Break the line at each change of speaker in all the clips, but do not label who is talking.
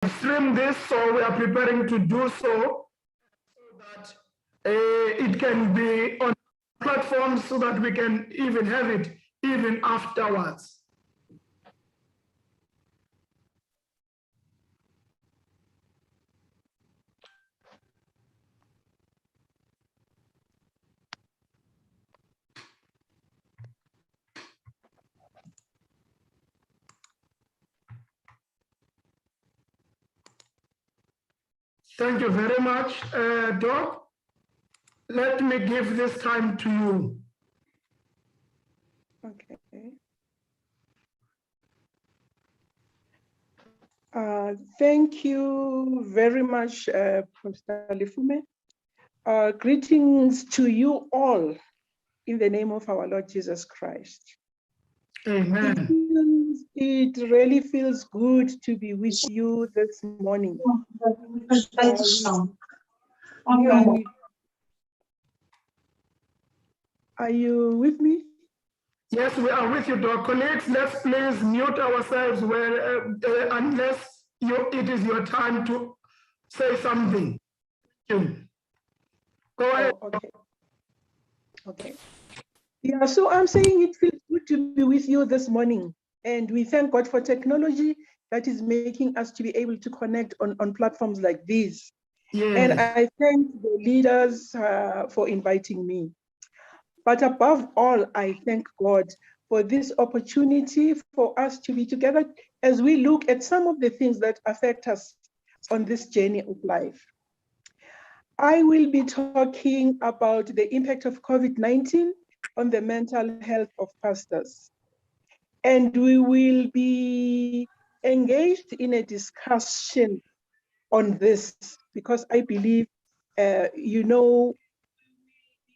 stream this, so we are preparing to do so that it can be on platforms so that we can even have it even afterwards. Thank you very much, Doc. Let me give this time to you.
Okay. Thank you very much, Pastor Lifume. Greetings to you all in the name of our Lord Jesus Christ.
Amen.
It really feels good to be with you this morning. Are you with me?
Yes, we are with you, Doc. Colleagues, let's please mute ourselves where, unless it is your time to say something. Thank you. Go ahead.
Oh, okay. Okay. Yeah, so I'm saying it feels good to be with you this morning. And we thank God for technology that is making us to be able to connect on platforms like these.
Yes.
And I thank the leaders for inviting me. But above all, I thank God for this opportunity for us to be together as we look at some of the things that affect us on this journey of life. I will be talking about the impact of COVID-19 on the mental health of pastors. And we will be engaged in a discussion on this because I believe you know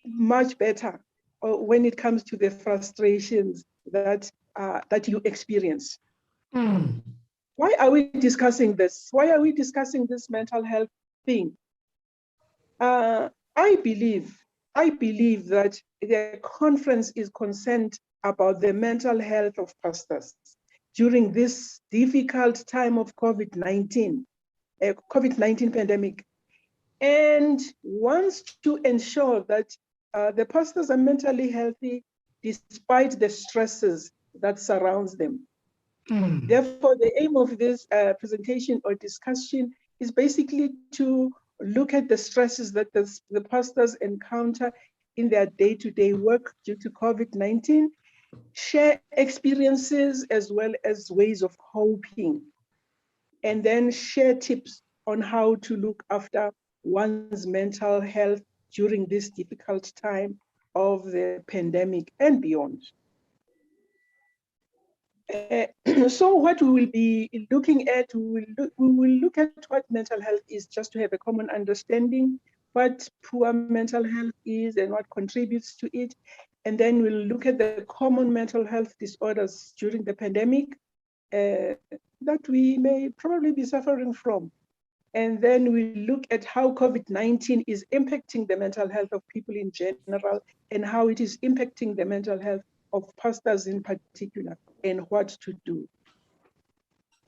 much better when it comes to the frustrations that you experience. Why are we discussing this? Why are we discussing this mental health thing? I believe that the conference is concerned about the mental health of pastors during this difficult time of COVID-19 pandemic, and wants to ensure that the pastors are mentally healthy despite the stresses that surrounds them. Therefore, the aim of this presentation or discussion is basically to look at the stresses that the pastors encounter in their day-to-day work due to COVID-19, share experiences as well as ways of coping, and then share tips on how to look after one's mental health during this difficult time of the pandemic and beyond. So what we will be looking at, we will look at what mental health is, just to have a common understanding, what poor mental health is and what contributes to it. And then we'll look at the common mental health disorders during the pandemic that we may probably be suffering from. And then we look at how COVID-19 is impacting the mental health of people in general and how it is impacting the mental health of pastors in particular and what to do.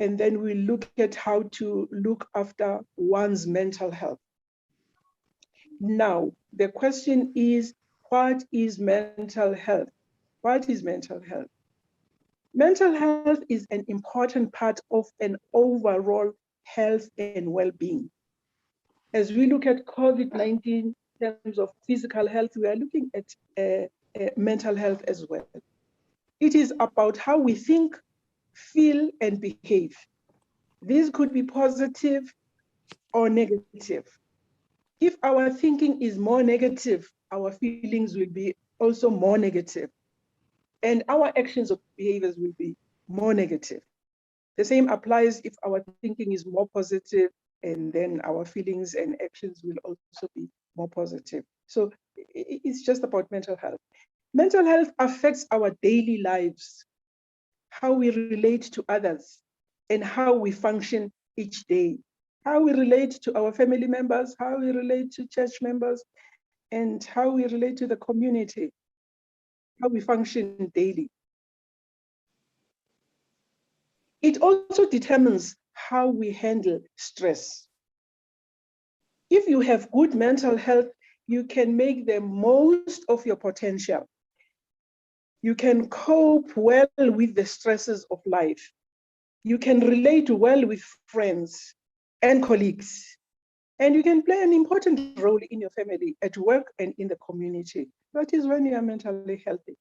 And then we look at how to look after one's mental health. Now, the question is, what is mental health? What is mental health? Mental health is an important part of an overall health and well-being. As we look at COVID-19 in terms of physical health, we are looking at mental health as well. It is about how we think, feel, and behave. This could be positive or negative. If our thinking is more negative, our feelings will be also more negative, and our actions or behaviors will be more negative. The same applies if our thinking is more positive, and then our feelings and actions will also be more positive. So it's just about mental health. Mental health affects our daily lives, how we relate to others, and how we function each day, how we relate to our family members, how we relate to church members, and how we relate to the community, how we function daily. It also determines how we handle stress. If you have good mental health, you can make the most of your potential. You can cope well with the stresses of life. You can relate well with friends and colleagues. And you can play an important role in your family, at work, and in the community. That is when you are mentally healthy.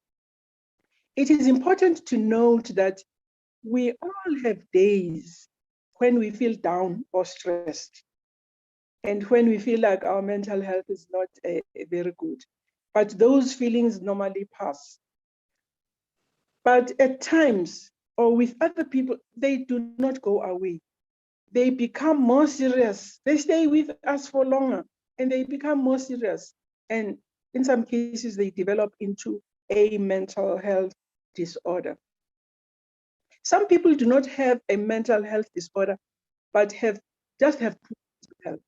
It is important to note that we all have days when we feel down or stressed, and when we feel like our mental health is not very good. But those feelings normally pass. But at times, or with other people, they do not go away. They become more serious. They stay with us for longer, and they become more serious. And in some cases, they develop into a mental health disorder. Some people do not have a mental health disorder, but just have poor mental health.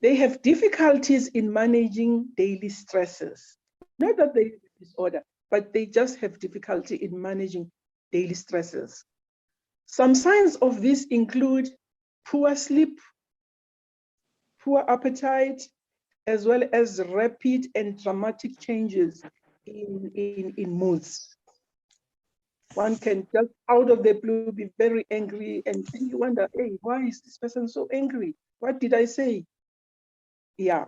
They have difficulties in managing daily stresses. Not that they have a disorder, but they just have difficulty in managing daily stresses. Some signs of this include poor sleep, poor appetite, as well as rapid and dramatic changes in moods. One can just out of the blue be very angry, and you wonder, hey, why is this person so angry? What did I say? Yeah.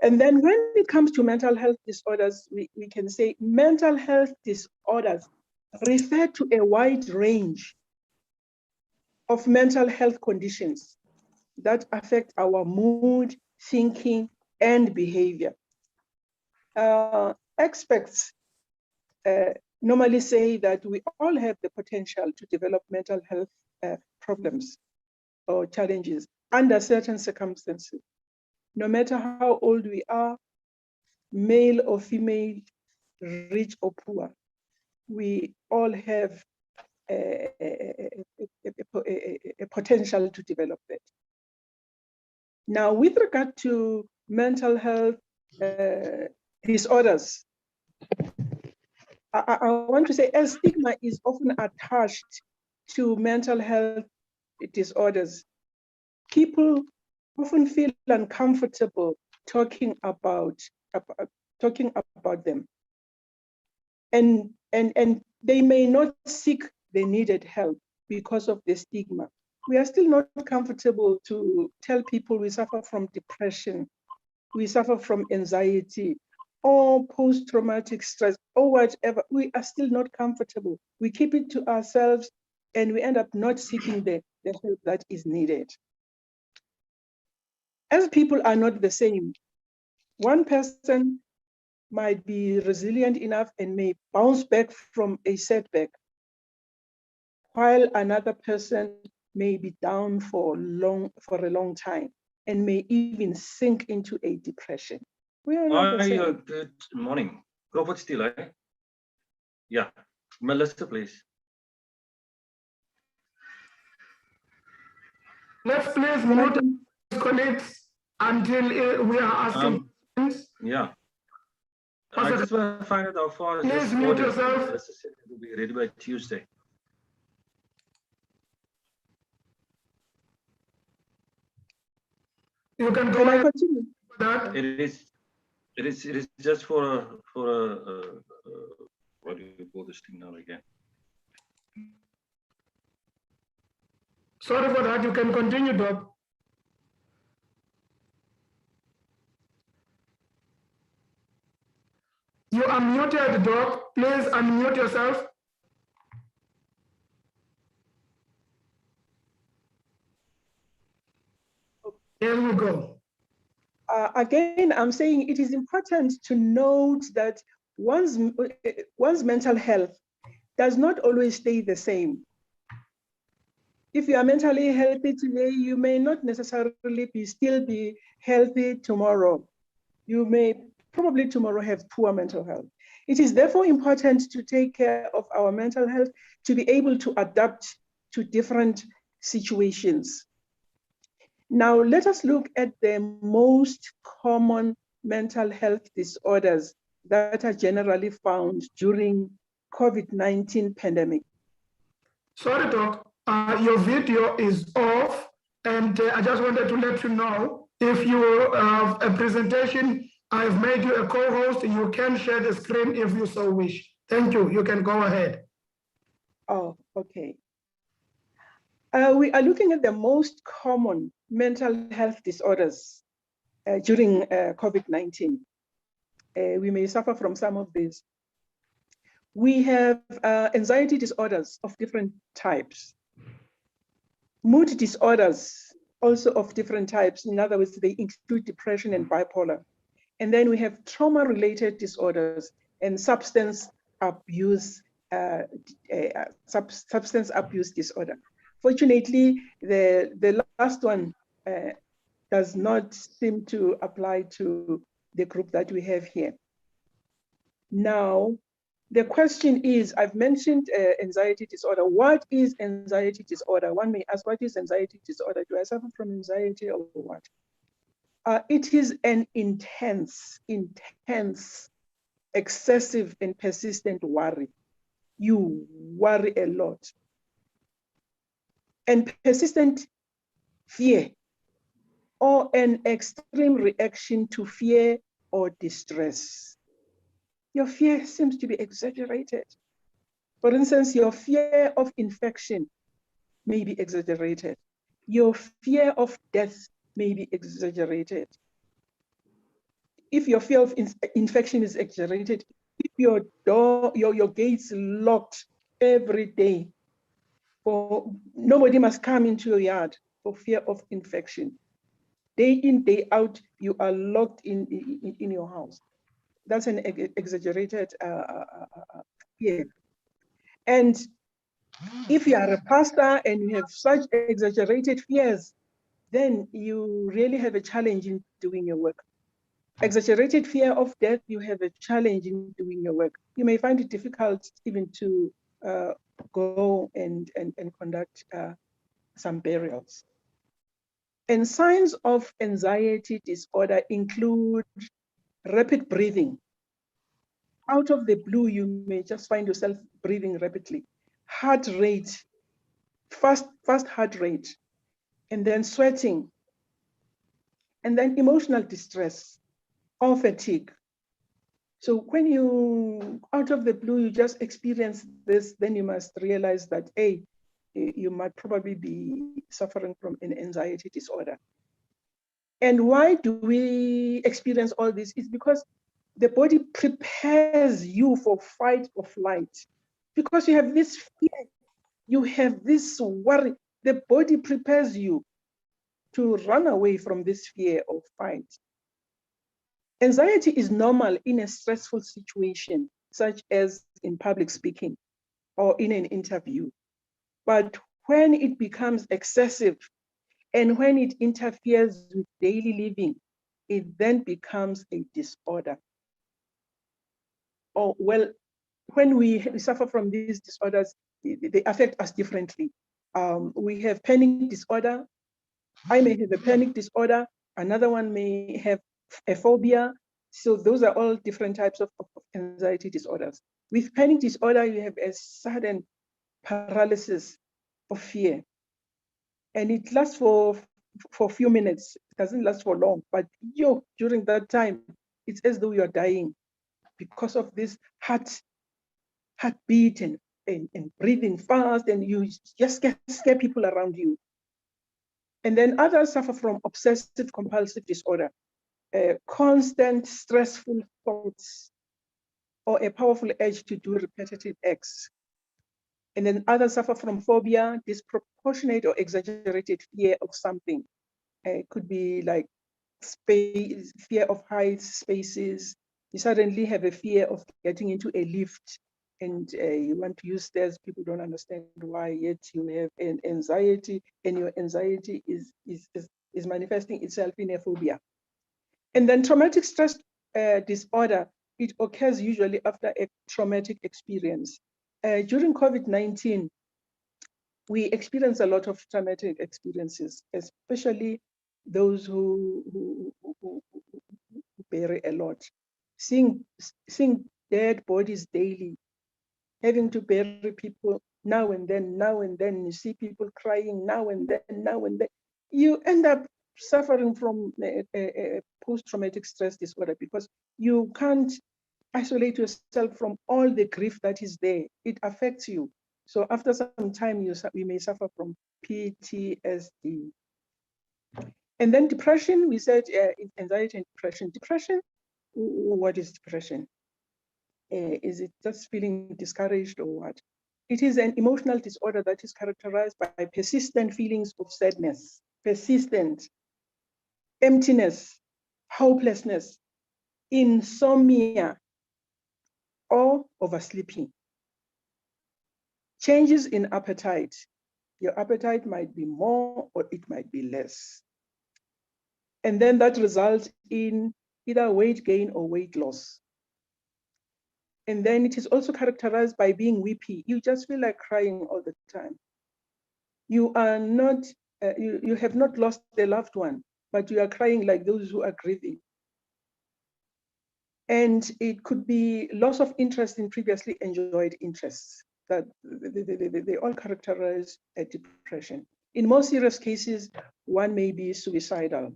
And then when it comes to mental health disorders, we can say mental health disorders refer to a wide range of mental health conditions that affect our mood, thinking, and behavior. Experts normally say that we all have the potential to develop mental health problems or challenges under certain circumstances. No matter how old we are, male or female, rich or poor, we all have a potential to develop that. Now, with regard to mental health disorders, I want to say a stigma is often attached to mental health disorders. People often feel uncomfortable talking about them. And they may not seek the needed help because of the stigma. We are still not comfortable to tell people we suffer from depression, we suffer from anxiety, or post-traumatic stress, or whatever. We are still not comfortable. We keep it to ourselves, and we end up not seeking the help that is needed. As people are not the same, one person might be resilient enough and may bounce back from a setback, while another person may be down for a long time and may even sink into a depression. We are not the same.
Good morning. Robert Steele, eh? Yeah, Melissa, please.
Let's please mute colleagues until we are asking questions.
Yeah. I just want to find out how far
please mute yourself.
It will be ready by Tuesday.
You can go
Can I
ahead
continue?
with that.
It is just for a what do you call this thing now again?
Sorry for that. You can continue, Doc. You are muted, Doc. Please unmute yourself. Here we go.
Again, I'm saying it is important to note that one's mental health does not always stay the same. If you are mentally healthy today, you may not necessarily still be healthy tomorrow. You may probably tomorrow have poor mental health. It is therefore important to take care of our mental health, to be able to adapt to different situations. Now, let us look at the most common mental health disorders that are generally found during COVID-19 pandemic.
Sorry, Doc. your video is off, and I just wanted to let you know, if you have a presentation, I've made you a co-host, you can share the screen if you so wish. Thank you, you can go ahead.
Oh, okay. We are looking at the most common mental health disorders during COVID-19. We may suffer from some of these. We have anxiety disorders of different types. Mood disorders also of different types. In other words, they include depression and bipolar. And then we have trauma-related disorders and substance abuse disorder. Fortunately, the last one does not seem to apply to the group that we have here. Now, the question is, I've mentioned anxiety disorder. What is anxiety disorder? One may ask, what is anxiety disorder? Do I suffer from anxiety or what? It is an intense, excessive and persistent worry. You worry a lot. And persistent fear or an extreme reaction to fear or distress. Your fear seems to be exaggerated. For instance, your fear of infection may be exaggerated. Your fear of death may be exaggerated. If your fear of infection is exaggerated, if your door, your gates locked every day, for nobody must come into your yard for fear of infection. Day in, day out, you are locked in your house. That's an exaggerated fear. And if you are a pastor and you have such exaggerated fears, then you really have a challenge in doing your work. Exaggerated fear of death, you have a challenge in doing your work. You may find it difficult even to go and conduct some burials. And signs of anxiety disorder include rapid breathing. Out of the blue, you may just find yourself breathing rapidly. Heart rate, fast heart rate, and then sweating, and then emotional distress or fatigue. So when you, out of the blue, you just experience this, then you must realize that, hey, you might probably be suffering from an anxiety disorder. And why do we experience all this? It's because the body prepares you for fight or flight. Because you have this fear, you have this worry, the body prepares you to run away from this fear or fight. Anxiety is normal in a stressful situation, such as in public speaking or in an interview. But when it becomes excessive and when it interferes with daily living, it then becomes a disorder. Or well, when we suffer from these disorders, they affect us differently. We have panic disorder. I may have a panic disorder. Another one may have a phobia. So those are all different types of anxiety disorders. With panic disorder, you have a sudden paralysis of fear. And it lasts for a few minutes. It doesn't last for long, but during that time, it's as though you're dying because of this heartbeat and breathing fast, and you just scare people around you. And then others suffer from obsessive compulsive disorder, constant stressful thoughts, or a powerful urge to do repetitive acts. And then others suffer from phobia, disproportionate or exaggerated fear of something. It could be like space, fear of heights, spaces. You suddenly have a fear of getting into a lift and you want to use stairs. People don't understand why, yet you have an anxiety, and your anxiety is manifesting itself in a phobia. And then traumatic stress disorder, it occurs usually after a traumatic experience. During COVID-19, we experience a lot of traumatic experiences, especially those who bury a lot. Seeing dead bodies daily, having to bury people now and then, you see people crying now and then, you end up suffering from a post-traumatic stress disorder because you can't isolate yourself from all the grief that is there. It affects you. So after some time, we may suffer from PTSD. And then depression, we said anxiety and depression. Depression, what is depression? Is it just feeling discouraged or what? It is an emotional disorder that is characterized by persistent feelings of sadness, persistent emptiness, hopelessness, insomnia, or oversleeping. Changes in appetite. Your appetite might be more or it might be less. And then that results in either weight gain or weight loss. And then it is also characterized by being weepy. You just feel like crying all the time. You are not, you have not lost a loved one, but you are crying like those who are grieving. And it could be loss of interest in previously enjoyed interests. That they all characterize a depression. In more serious cases, one may be suicidal.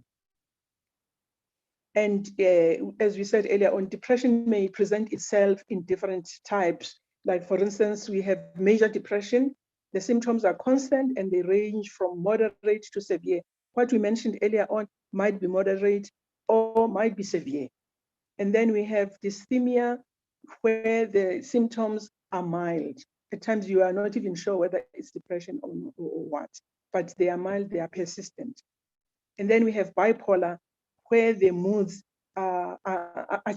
And as we said earlier on, depression may present itself in different types. Like for instance, we have major depression. The symptoms are constant and they range from moderate to severe. What we mentioned earlier on might be moderate or might be severe. And then we have dysthymia, where the symptoms are mild. At times you are not even sure whether it's depression or what, but they are mild, they are persistent. And then we have bipolar, where the moods are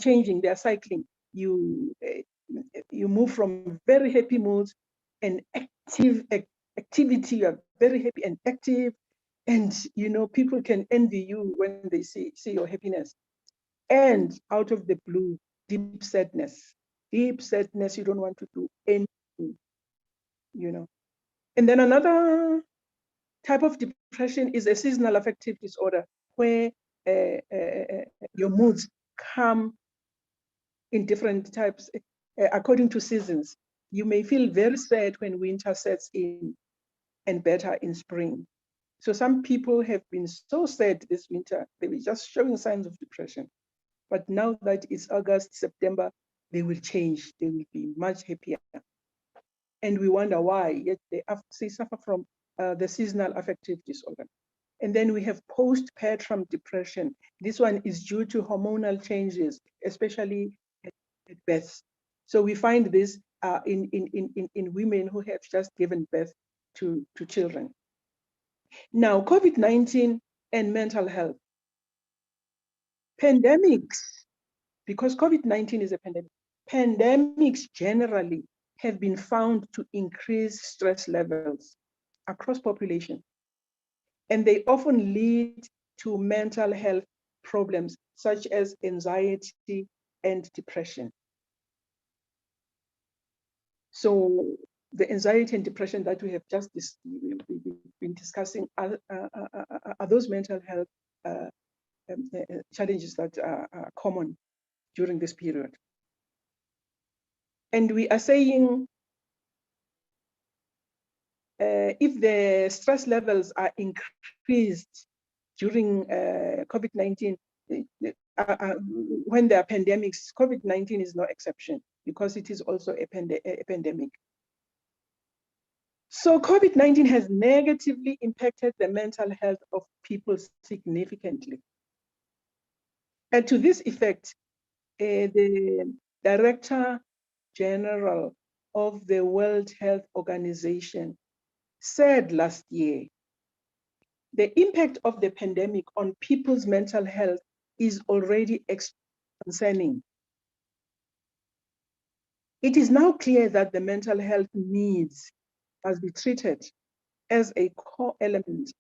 changing, they are cycling. You move from very happy moods and active activity, you are very happy and active, and people can envy you when they see your happiness. And out of the blue, deep sadness, you don't want to do anything, And then another type of depression is a seasonal affective disorder, where your moods come in different types according to seasons. You may feel very sad when winter sets in and better in spring. So some people have been so sad this winter, they were just showing signs of depression. But now that it's August, September, they will change. They will be much happier. And we wonder why, yet they suffer from the seasonal affective disorder. And then we have postpartum depression. This one is due to hormonal changes, especially at birth. So we find this in women who have just given birth to children. Now, COVID-19 and mental health. Pandemics, because COVID-19 is a pandemic, pandemics generally have been found to increase stress levels across population. And they often lead to mental health problems such as anxiety and depression. So the anxiety and depression that we have just been discussing are those mental health challenges that are common during this period. And we are saying if the stress levels are increased during COVID-19, when there are pandemics, COVID-19 is no exception because it is also a pandemic. So COVID-19 has negatively impacted the mental health of people significantly. And to this effect, the Director General of the World Health Organization said last year, the impact of the pandemic on people's mental health is already concerning. It is now clear that the mental health needs must be treated as a core element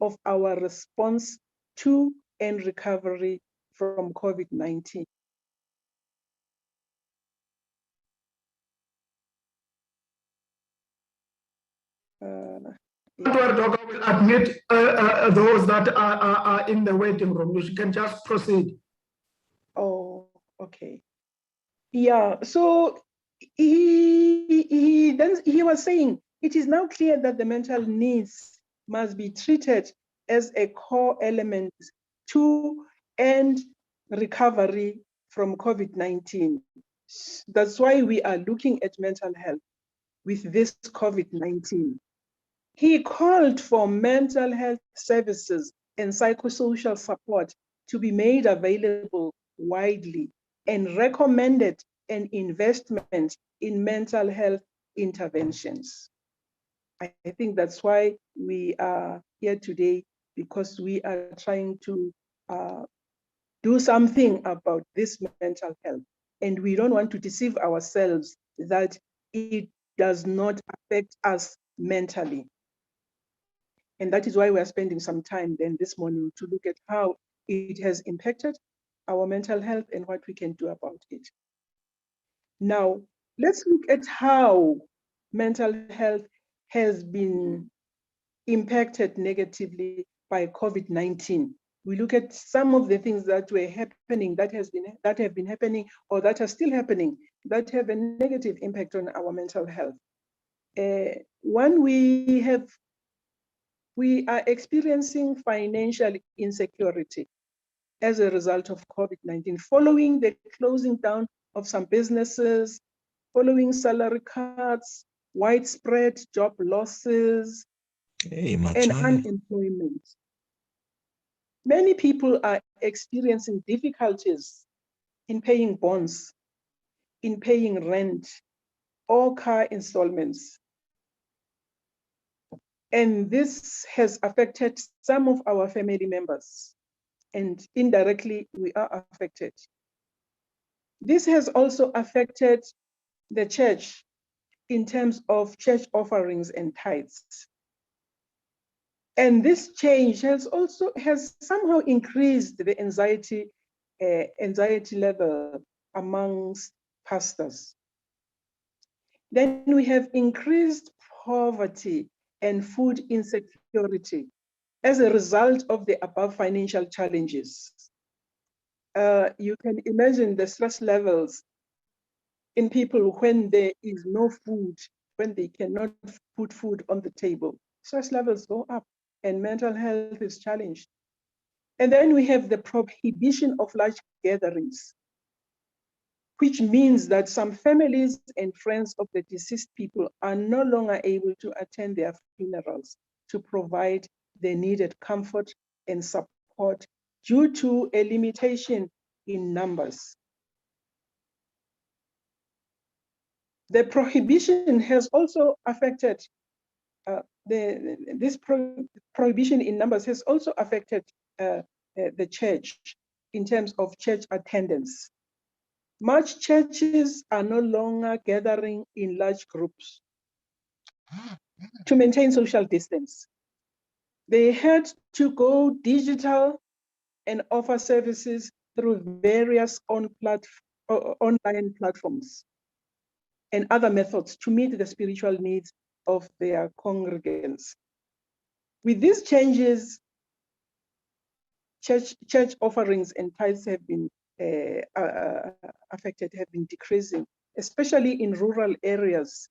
of our response to and recovery from COVID-19.
Dr. will admit those that are in the waiting room. You can just proceed.
Oh, okay. Yeah, so he was saying, it is now clear that the mental needs must be treated as a core element to end recovery from COVID-19. That's why we are looking at mental health with this COVID-19. He called for mental health services and psychosocial support to be made available widely and recommended an investment in mental health interventions. I think that's why we are here today, because we are trying to do something about this mental health. And we don't want to deceive ourselves that it does not affect us mentally. And that is why we are spending some time then this morning to look at how it has impacted our mental health and what we can do about it. Now, let's look at how mental health has been impacted negatively by COVID-19. We look at some of the things that were happening, that have been happening, or that are still happening, that have a negative impact on our mental health. One, we are experiencing financial insecurity as a result of COVID-19, following the closing down of some businesses, following salary cuts, widespread job losses, and unemployment. Many people are experiencing difficulties in paying bonds, in paying rent, or car installments. And this has affected some of our family members, and indirectly we are affected. This has also affected the church in terms of church offerings and tithes. And this change has somehow increased the anxiety level amongst pastors. Then we have increased poverty and food insecurity as a result of the above financial challenges. You can imagine the stress levels in people when there is no food, when they cannot put food on the table. Stress levels go up and mental health is challenged. And then we have the prohibition of large gatherings, which means that some families and friends of the deceased people are no longer able to attend their funerals to provide the needed comfort and support due to a limitation in numbers. The prohibition has also affected, prohibition in numbers has also affected the church in terms of church attendance. Much churches are no longer gathering in large groups to maintain social distance. They had to go digital and offer services through various online platforms and other methods to meet the spiritual needs of their congregants. With these changes, church offerings and tithes have been affected, have been decreasing, especially in rural areas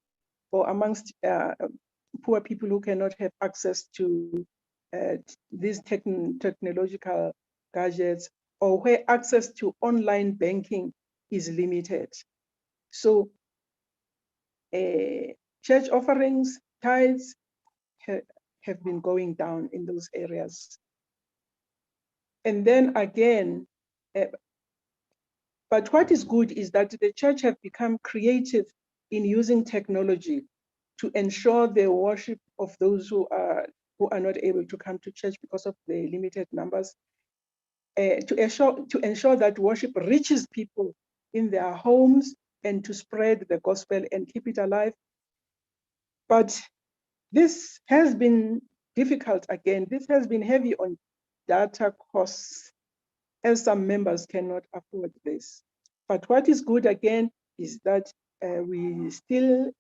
or amongst poor people who cannot have access to these technological gadgets, or where access to online banking is limited. So church offerings, tithes have been going down in those areas. And then again, but what is good is that the church have become creative in using technology to ensure the worship of those who are not able to come to church because of the limited numbers, to ensure that worship reaches people in their homes and to spread the gospel and keep it alive. But this has been difficult again. This has been heavy on data costs, as some members cannot afford this. But what is good again is that we still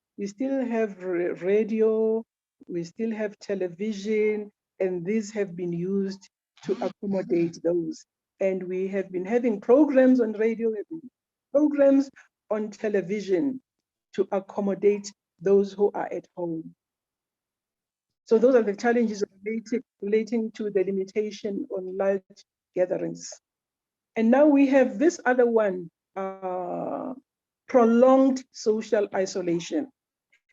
have radio, we still have television, and these have been used to accommodate those. And we have been having programs on radio, programs on television to accommodate those who are at home. So those are the challenges relating to the limitation on large gatherings. And now we have this other one, prolonged social isolation,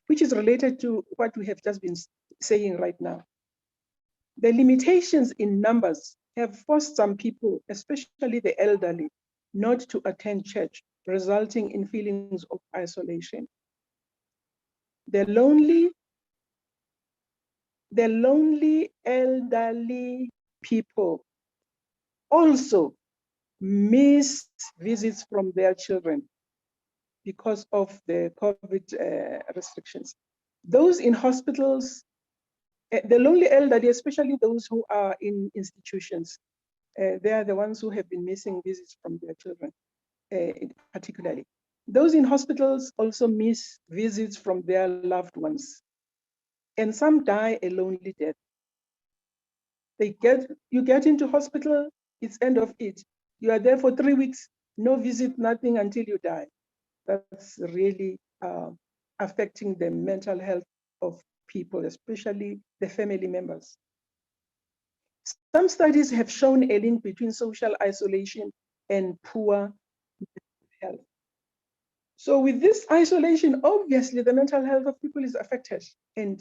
which is related to what we have just been saying right now. The limitations in numbers have forced some people, especially the elderly, not to attend church, resulting in feelings of isolation. The lonely elderly people also miss visits from their children because of the COVID restrictions. Those in hospitals, the lonely elderly, especially those who are in institutions, they are the ones who have been missing visits from their children, particularly. Those in hospitals also miss visits from their loved ones. And some die a lonely death. You get into hospital, it's end of it. You are there for 3 weeks, no visit, nothing until you die. That's really affecting the mental health of people, especially the family members. Some studies have shown a link between social isolation and poor mental health. So with this isolation, obviously the mental health of people is affected, and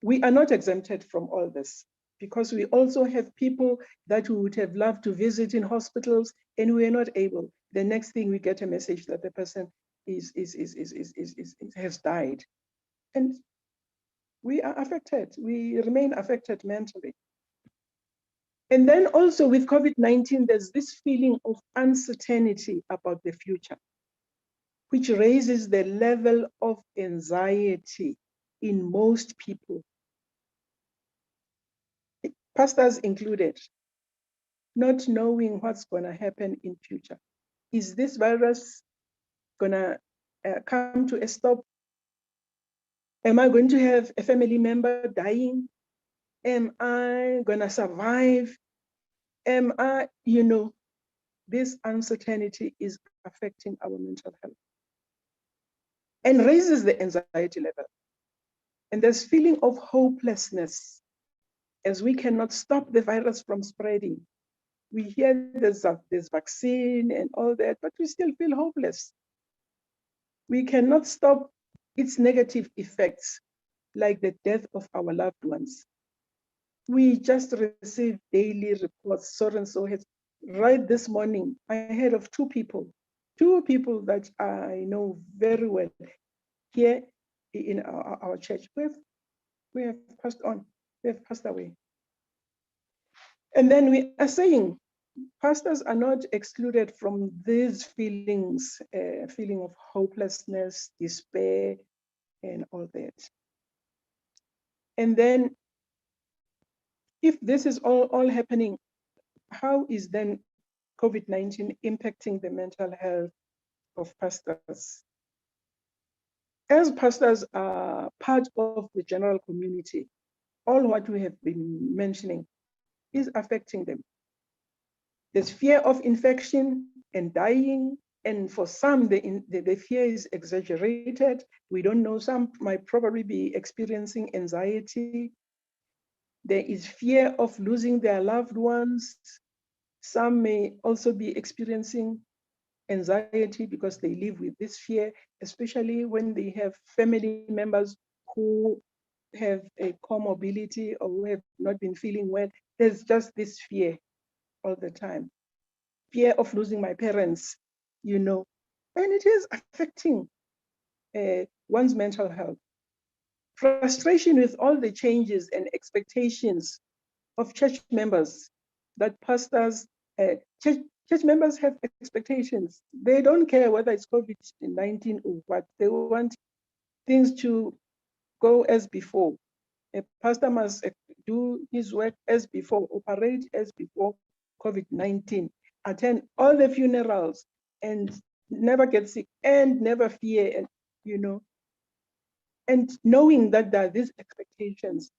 we are not exempted from all this, because we also have people that we would have loved to visit in hospitals and we are not able. The next thing we get a message that the person has died. And we are affected, we remain affected mentally. And then also with COVID-19, there's this feeling of uncertainty about the future, which raises the level of anxiety in most people, pastors included, not knowing what's going to happen in future. Is this virus going to come to a stop? Am I going to have a family member dying? Am I going to survive? Am I, this uncertainty is affecting our mental health and raises the anxiety level. And there's feeling of hopelessness as we cannot stop the virus from spreading. We hear there's vaccine and all that, but we still feel hopeless. We cannot stop its negative effects, like the death of our loved ones. We just received daily reports. So and so has, right this morning, I heard of two people that I know very well here in our church. We have passed on, we have passed away. And then we are saying, pastors are not excluded from these feelings, feeling of hopelessness, despair, and all that. And then, if this is all happening, how is then COVID-19 impacting the mental health of pastors? As pastors are part of the general community, all what we have been mentioning is affecting them. There's fear of infection and dying, and for some, the fear is exaggerated. We don't know, some might probably be experiencing anxiety. There is fear of losing their loved ones. Some may also be experiencing anxiety because they live with this fear, especially when they have family members who have a comorbidity or who have not been feeling well. There's just this fear all the time. Fear of losing my parents, and it is affecting one's mental health. Frustration with all the changes and expectations of church members, that pastors, church members have expectations. They don't care whether it's COVID-19 or what. They want things to go as before. A pastor must do his work as before, operate as before COVID-19, attend all the funerals and never get sick and never fear, and and knowing that there are these expectations,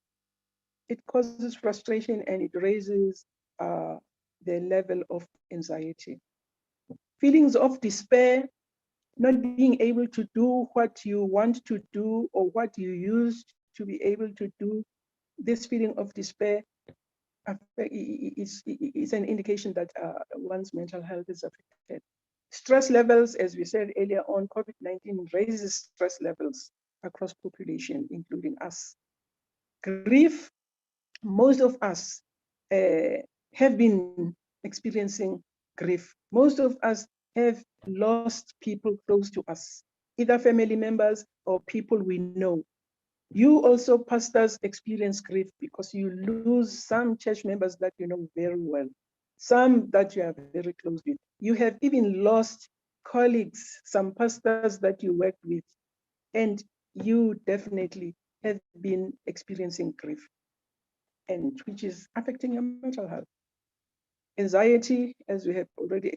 it causes frustration and it raises the level of anxiety. Feelings of despair not being able to do what you want to do or what you used to be able to do, this feeling of despair is an indication that one's mental health is affected. Stress levels, as we said earlier on, COVID-19 raises stress levels across population, including us. Grief, most of us have been experiencing grief. Most of us have lost people close to us, either family members or people we know. You also, pastors, experience grief because you lose some church members that you know very well, some that you are very close with. You have even lost colleagues, some pastors that you work with, and you definitely have been experiencing grief, and which is affecting your mental health. Anxiety, as we have already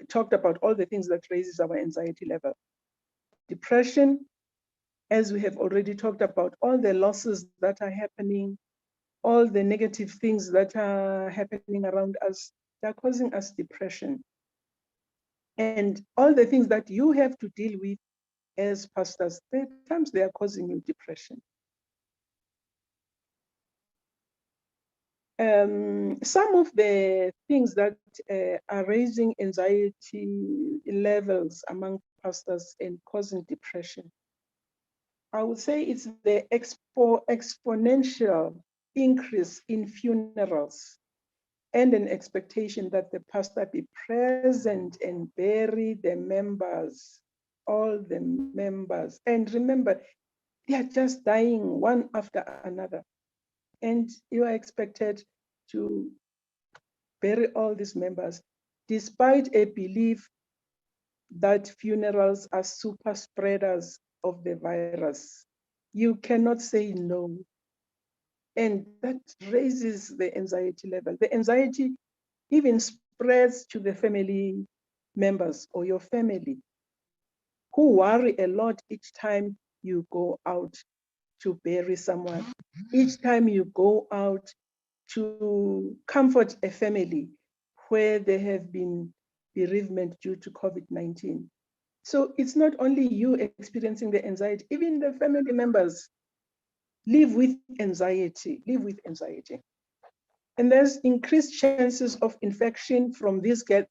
talked about, all the things that raises our anxiety level. Depression, as we have already talked about, all the losses that are happening, all the negative things that are happening around us, they're causing us depression. And all the things that you have to deal with as pastors, at times they are causing you depression. Some of the things that are raising anxiety levels among pastors and causing depression, I would say it's the exponential increase in funerals and an expectation that the pastor be present and bury the members, all the members. And remember, they are just dying one after another. And you are expected to bury all these members, despite a belief that funerals are super spreaders of the virus. You cannot say no. And that raises the anxiety level. The anxiety even spreads to the family members or your family, who worry a lot each time you go out to bury someone, each time you go out to comfort a family where there have been bereavement due to COVID-19. So it's not only you experiencing the anxiety, even the family members live with anxiety, And there's increased chances of infection from these gatherings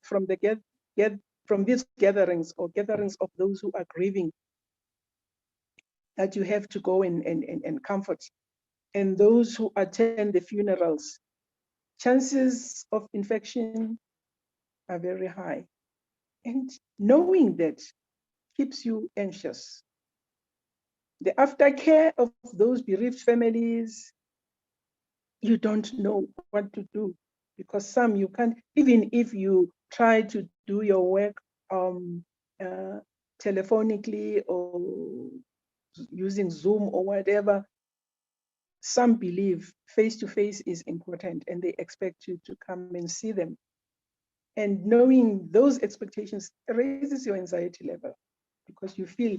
or gatherings of those who are grieving that you have to go and comfort. And those who attend the funerals, chances of infection are very high. And knowing that keeps you anxious. The aftercare of those bereaved families, you don't know what to do, because some you can't, even if you try to do your work telephonically or using Zoom or whatever, some believe face-to-face is important and they expect you to come and see them. And knowing those expectations raises your anxiety level because you feel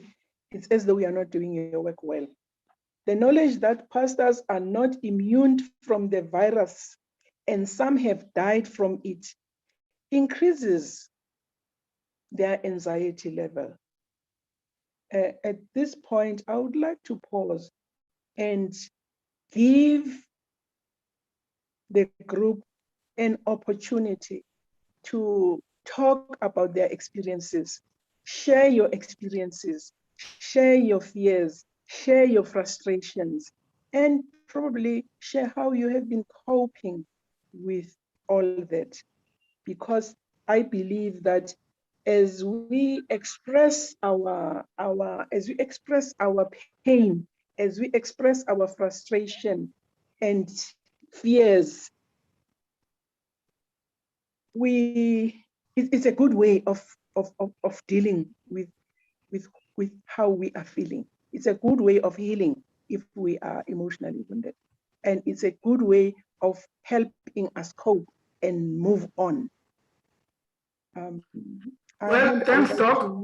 it's as though you are not doing your work well. The knowledge that pastors are not immune from the virus and some have died from it increases their anxiety level. At this point, I would like to pause and give the group an opportunity to talk about their experiences, share your experiences, share your fears, share your frustrations, and probably share how you have been coping with all that. Because I believe that as we express our pain, as we express our frustration and fears, it's a good way of dealing with how we are feeling. It's a good way of healing if we are emotionally wounded. And it's a good way of helping us cope and move on.
Well, thanks, Doc.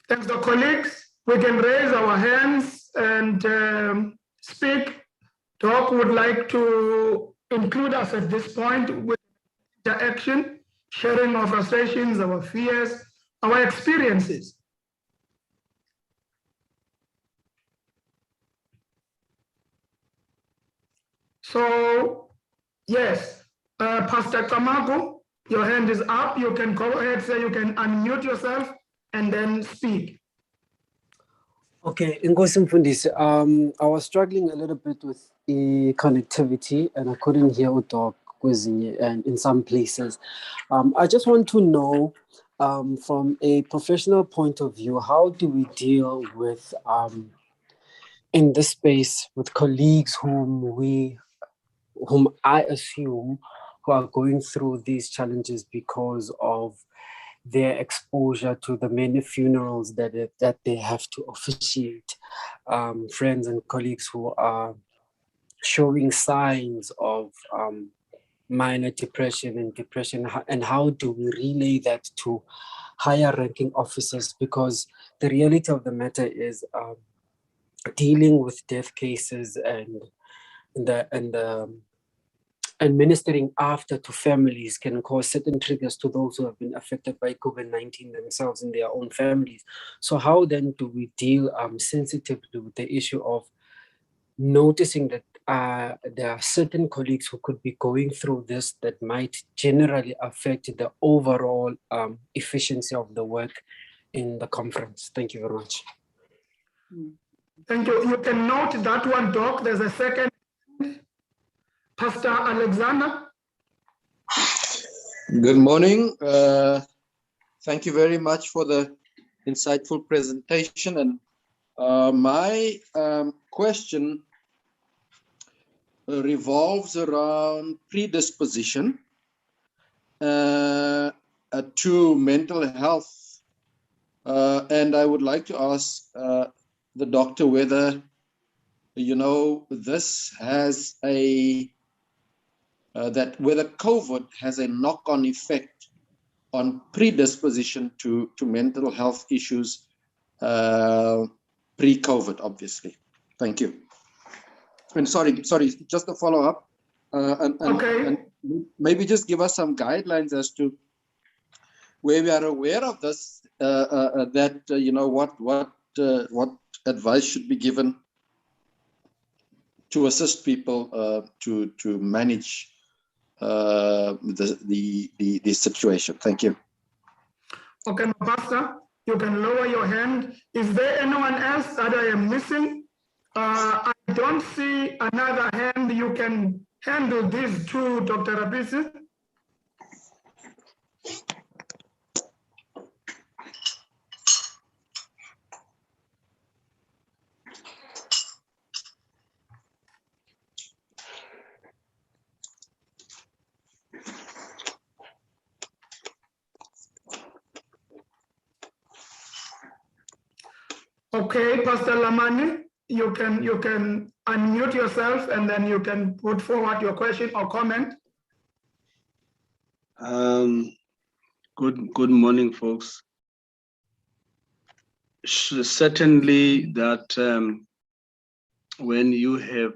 Thanks, Doc. Colleagues, we can raise our hands and speak. Doc would like to include us at this point with interaction, sharing our frustrations, our fears, our experiences. So, yes, Pastor Kamago, your hand is up. You can go ahead, so you can unmute yourself and then speak.
Okay, Nkosi Mfundisi, I was struggling a little bit with the connectivity and I couldn't hear Udok and in some places. I just want to know, from a professional point of view, how do we deal with, in this space, with colleagues whom I assume who are going through these challenges because of their exposure to the many funerals that they have to officiate, friends and colleagues who are showing signs of minor depression and how do we relay that to higher ranking officers? Because the reality of the matter is dealing with death cases and administering after to families can cause certain triggers to those who have been affected by COVID-19 themselves in their own families. So how then do we deal sensitively with the issue of noticing that there are certain colleagues who could be going through this that might generally affect the overall efficiency of the work in the conference? Thank you very much.
Thank you. You can note that one, Doc. There's a second. Pastor Alexander.
Good morning. Thank you very much for the insightful presentation. And my question revolves around predisposition to mental health. And I would like to ask the doctor whether, this has whether COVID has a knock-on effect on predisposition to mental health issues pre-COVID, obviously. Thank you. And sorry, just a follow-up.
Okay.
And maybe just give us some guidelines as to where we are aware of this, what advice should be given to assist people to manage the situation. Thank you.
Okay, Pastor, you can lower your hand. Is there anyone else that I am missing? I don't see another hand. You can handle these two, Dr. Rabisi. Okay, Pastor Lamani, you can unmute yourself and then you can put forward your question or comment.
Good morning, folks. Certainly that when you have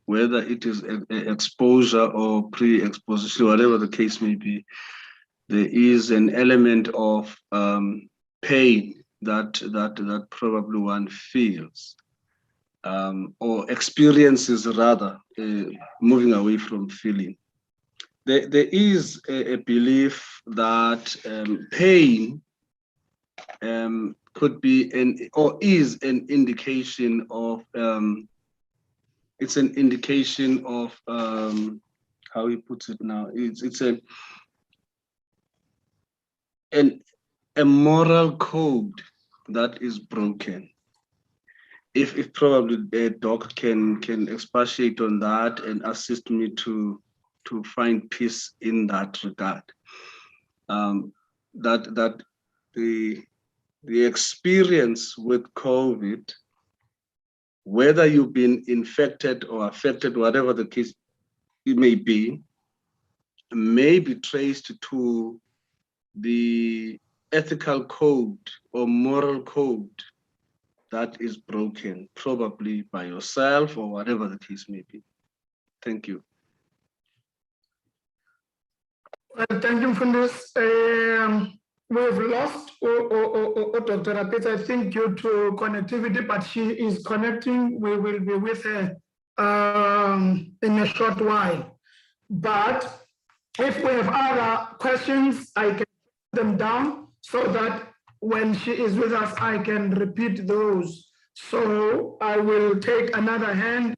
whether it is exposure or pre-exposition, whatever the case may be, there is an element of pain that probably one feels or experiences, rather, moving away from feeling. There is a belief that pain could be is an indication of it's an indication of how he puts it now. It's a moral code that is broken. If probably the doc can expatiate on that and assist me to find peace in that regard. That the experience with COVID, whether you've been infected or affected, whatever the case it may be traced to the ethical code or moral code that is broken, probably by yourself or whatever the case may be. Thank you.
Well, thank you for this. we've lost Dr. Rapitz, I think, due to connectivity, but she is connecting. We will be with her in a short while. But if we have other questions, I can put them down so that when she is with us, I can repeat those. So I will take another hand.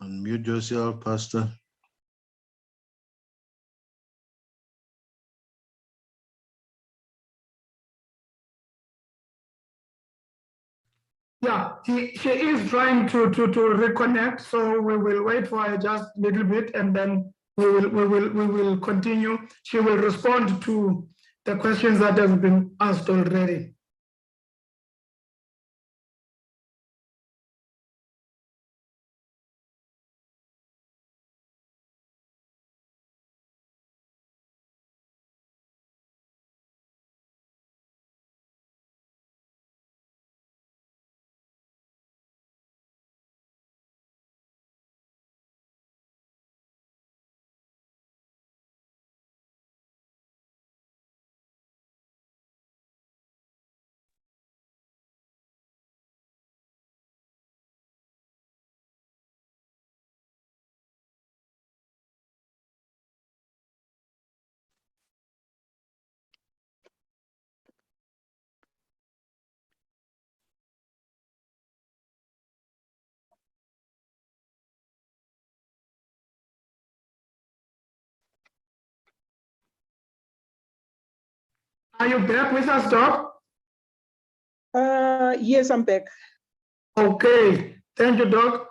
Unmute yourself, Pastor.
Yeah, she is trying to reconnect, so we will wait for her just a little bit, and then we will continue. She will respond to the questions that have been asked already. Are you back with us, Doc?
Yes, I'm back.
Okay, thank you, Doc.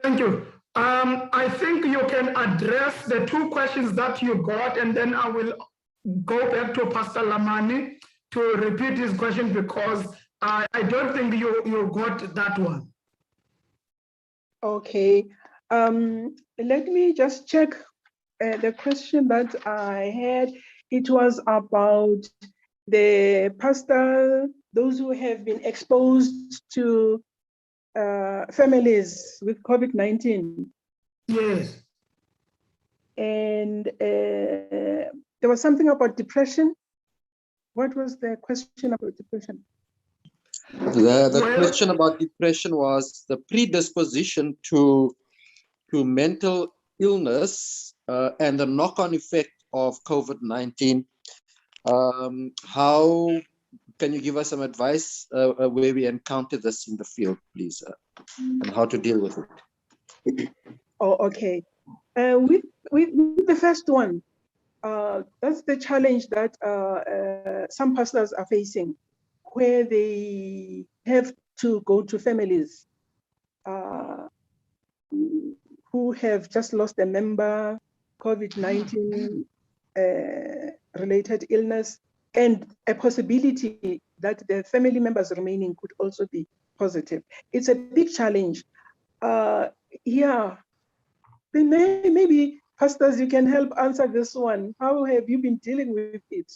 Thank you. I think you can address the two questions that you got, and then I will go back to Pastor Lamani to repeat his question, because I don't think you got that one.
Okay. Let me just check the question that I had. It was about the pastor, those who have been exposed to families with COVID-19.
Yes.
And there was something about depression. What was the question about depression?
The question about depression was the predisposition to mental illness and the knock-on effect of COVID-19. How can you give us some advice where we encounter this in the field, please, and how to deal with it?
Oh, okay. With the first one, that's the challenge that some pastors are facing, where they have to go to families who have just lost a member, COVID-19 related illness, and a possibility that the family members remaining could also be positive. It's a big challenge. Yeah, maybe pastors, you can help answer this one. How have you been dealing with it?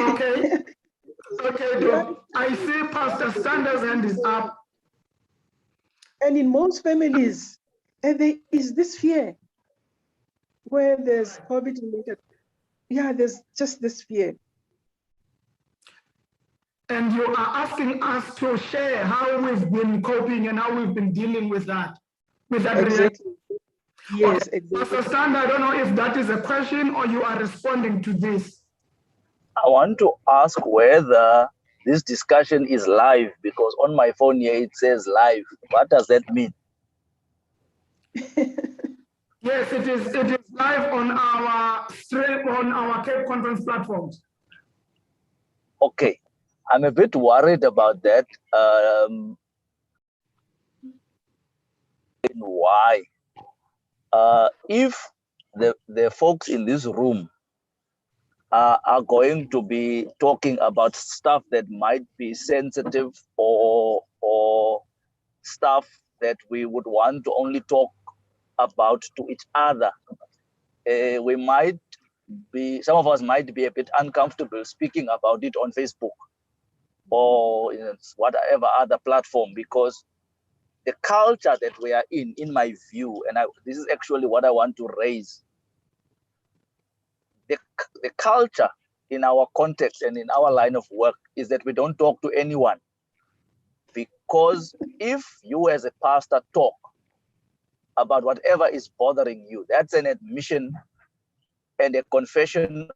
Okay. Okay, Doc. I see Pastor Sanders' hand is up.
And in most families, there is this fear where there's COVID-related. Yeah, there's just this fear.
And you are asking us to share how we've been coping and how we've been dealing with that.
Exactly. Yes,
Okay.
exactly.
Pastor Stand, I don't know if that is a question or you are responding to this.
I want to ask whether this discussion is live, because on my phone here it says live. What does that mean?
Yes, it is live on our stream on our Cape Conference platforms.
Okay, I'm a bit worried about that. Why? If the folks in this room are going to be talking about stuff that might be sensitive or stuff that we would want to only talk about to each other, we might be, some of us might be a bit uncomfortable speaking about it on Facebook or whatever other platform, because the culture that we are in my view, and this is actually what I want to raise, the culture in our context and in our line of work is that we don't talk to anyone. Because if you as a pastor talk about whatever is bothering you, that's an admission and a confession